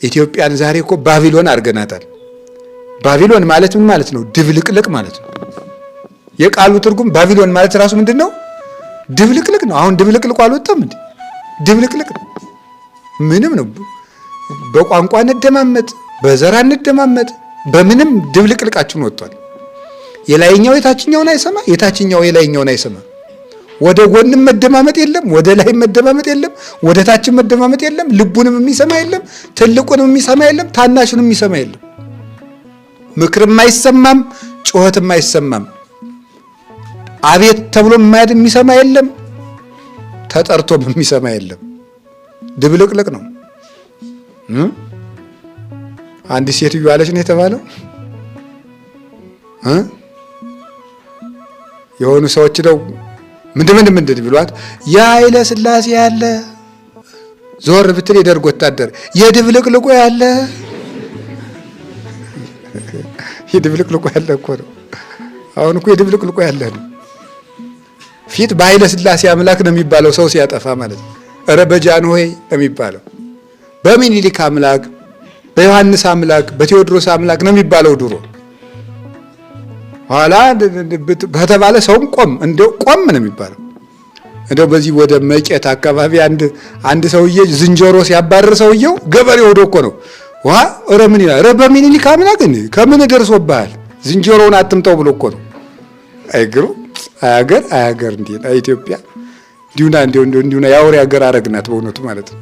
ኢትዮጵያን ዛሬ እኮ ባቢሎን አድርገናታል። ባቢሎን ማለት ምን ማለት ነው? ድብልቅልቅ ማለት ነው። የቃሉ ትርጉም ባቢሎን ማለት ራሱ ምንድነው? ድብልቅልቅ ነው። አሁን ድብልቅልቁ አልወጣም እንዴ? ድብልቅልቅ ነው። ምንም ነው። በቋንቋ እንደማመጥ፣ በዘራ እንደማመጥ፣ በምንም ድብልቅልቃችን ወጥቷል። የላይኛው የታችኛውን አይሰማ፣ የታችኛው የላይኛውን አይሰማ። ወደ ጎንም መደማመጥ የለም፣ ወደ ላይ መደማመጥ የለም፣ ወደ ታችም መደማመጥ የለም። ልቡንም የሚሰማ የለም፣ ትልቁንም የሚሰማ የለም፣ ታናሹንም የሚሰማ የለም። ምክርም አይሰማም፣ ጩኸትም አይሰማም። አቤት ተብሎ የሚሰማ የለም፣ ተጠርቶም የሚሰማ የለም። ድብልቅልቅ ነው። አንድ ሴትዮ አለች ነው የተባለው። የሆኑ ሰዎች ነው ምንድን ብሏት የኃይለ ሥላሴ ያለ ዞር ብትል የደርግ ወታደር የድብልቅልቁ ያለ የድብልቅልቁ ያለ እኮ ነው። አሁን እኮ የድብልቅልቁ ያለ ነው። ፊት በኃይለ ሥላሴ አምላክ ነው የሚባለው ሰው ሲያጠፋ ማለት ነው። ኧረ በጃንሆይ ነው የሚባለው። በሚኒሊክ አምላክ፣ በዮሐንስ አምላክ፣ በቴዎድሮስ አምላክ ነው የሚባለው ድሮ። ኋላ በተባለ ሰውም ቆም ነው የሚባለው። እንደው በዚህ ወደ መቄት አካባቢ አንድ ሰውዬ ዝንጀሮ ሲያባርር ሰውየው ገበሬ ወዶ እኮ ነው ኧረ ምን ይላል? ኧረ በሚኒሊክ አምላክ ከምን ደርሶብሃል ዝንጀሮውን አትምጠው ብሎ እኮ ነው። አይግሩ አያገር እንዴ ኢትዮጵያ እንዲሁና የአውሬ ሀገር አረግናት በእውነቱ ማለት ነው።